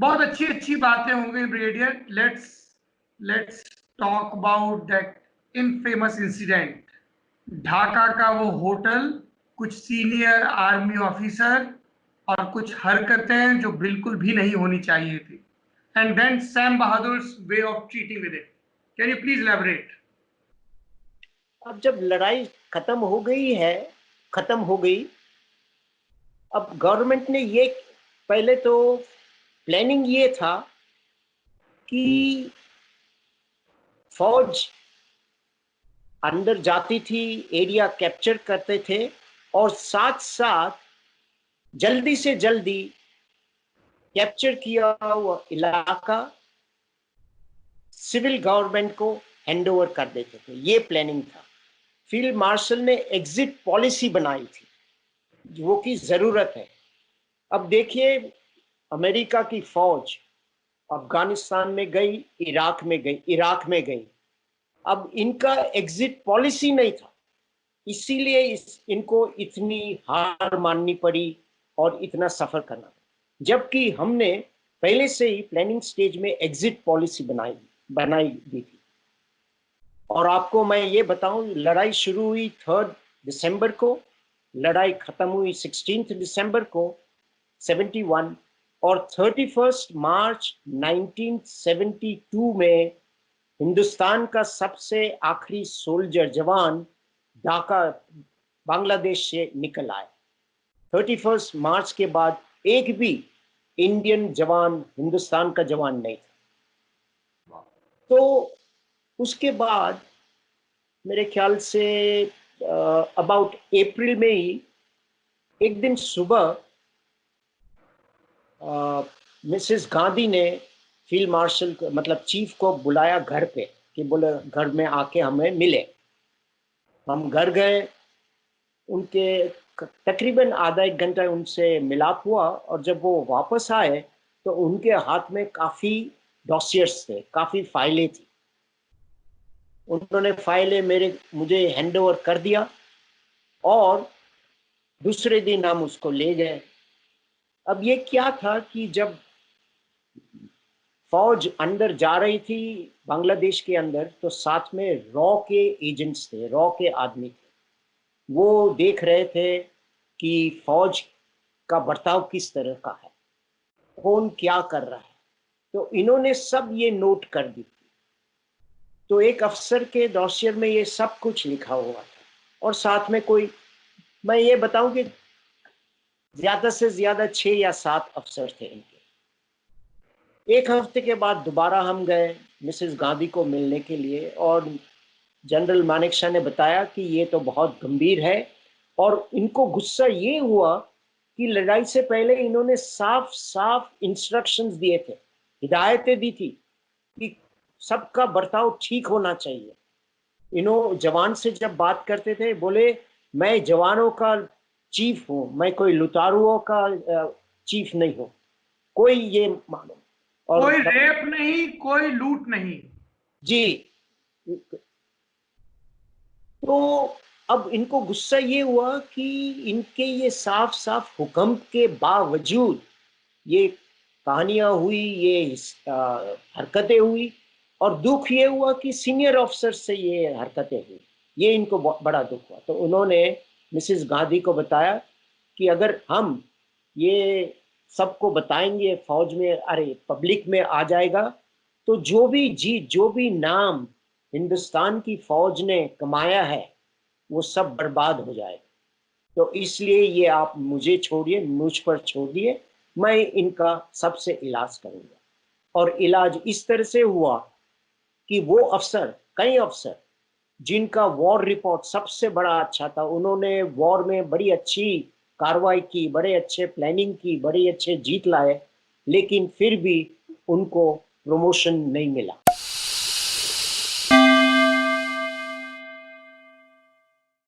बहुत अच्छी अच्छी बातें होंगी brigadier. Let's talk about that infamous incident, Dhaka का वो होटल, कुछ सीनियर आर्मी ऑफिसर और कुछ हरकतें जो बिल्कुल भी नहीं होनी चाहिए थी, and then Sam Bahadur's way of treating with it. Can you please elaborate? अब जब लड़ाई खत्म हो गई है, खत्म हो गई, अब गवर्नमेंट ने ये, पहले तो प्लानिंग ये था कि फौज अंदर जाती थी, एरिया कैप्चर करते थे, और साथ साथ जल्दी से जल्दी कैप्चर किया हुआ इलाका सिविल गवर्नमेंट को हैंडओवर कर देते थे। ये प्लानिंग था। फील्ड मार्शल ने एग्जिट पॉलिसी बनाई थी, वो की जरूरत है। अब देखिए, अमेरिका की फौज अफगानिस्तान में गई, इराक में गई। अब इनका एग्जिट पॉलिसी नहीं था, इसीलिए इनको इतनी हार माननी पड़ी और इतना सफर करना पड़ा। जबकि हमने पहले से ही प्लानिंग स्टेज में एग्जिट पॉलिसी बनाई दी थी। और आपको मैं ये बताऊं, लड़ाई शुरू हुई 3 दिसंबर को, लड़ाई खत्म हुई 16 दिसंबर को 71, और 31 मार्च 1972 में हिंदुस्तान का सबसे आखिरी सोल्जर जवान ढाका बांग्लादेश से निकल आए। 31 मार्च के बाद एक भी इंडियन जवान, हिंदुस्तान का जवान नहीं था। तो उसके बाद मेरे ख्याल से अबाउट अप्रैल में ही एक दिन सुबह मिसेस गांधी ने फील्ड मार्शल मतलब चीफ को बुलाया घर पे, कि बोले घर में आके हमें मिले। हम घर गए, उनके तकरीबन आधा एक घंटा उनसे मिलाप हुआ, और जब वो वापस आए तो उनके हाथ में काफ़ी डॉसियर्स थे, काफ़ी फाइलें थी। उन्होंने फाइलें मुझे हैंडओवर कर दिया, और दूसरे दिन हम उसको ले गए। अब ये क्या था कि जब फौज अंदर जा रही थी बांग्लादेश के अंदर, तो साथ में रॉ के एजेंट्स थे, रॉ के आदमी थे। वो देख रहे थे कि फौज का बर्ताव किस तरह का है, कौन क्या कर रहा है। तो इन्होंने सब ये नोट कर दी। तो एक अफसर के डॉसियर में ये सब कुछ लिखा हुआ था, और साथ में कोई, मैं ये बताऊं कि ज्यादा से ज्यादा 6 या 7 अफसर थे इनके। एक हफ्ते के बाद दोबारा हम गए मिसेस गांधी को मिलने के लिए, और जनरल मानेकशॉ ने बताया कि ये तो बहुत गंभीर है, और इनको गुस्सा ये हुआ कि लड़ाई से पहले इन्होंने साफ साफ इंस्ट्रक्शंस दिए थे, हिदायतें दी थी कि सबका बर्ताव ठीक होना चाहिए। इन्हों जवान से जब बात करते थे, बोले मैं जवानों का चीफ हूं, मैं कोई लुटारुओं का चीफ नहीं हूं, कोई ये मानो। और कोई रेप नहीं, कोई लूट नहीं। जी। तो अब इनको गुस्सा ये हुआ कि इनके ये साफ साफ हुक्म के बावजूद ये कहानियां हुई, ये हरकतें हुई, और दुख ये हुआ कि सीनियर ऑफिसर से ये हरकतें हुई। ये इनको बड़ा दुख हुआ। तो उन्होंने मिसेस गांधी को बताया कि अगर हम ये सबको बताएंगे फौज में, अरे पब्लिक में आ जाएगा, तो जो भी जीत, जो भी नाम हिंदुस्तान की फौज ने कमाया है, वो सब बर्बाद हो जाएगा। तो इसलिए ये आप मुझे छोड़िए, मुझ पर छोड़िए, मैं इनका सबसे इलाज करूंगा। और इलाज इस तरह से हुआ कि वो अफसर, कई अफसर जिनका वॉर रिपोर्ट सबसे बड़ा अच्छा था, उन्होंने वॉर में बड़ी अच्छी कार्रवाई की, बड़े अच्छे प्लानिंग की, बड़े अच्छे जीत लाए, लेकिन फिर भी उनको प्रमोशन नहीं मिला।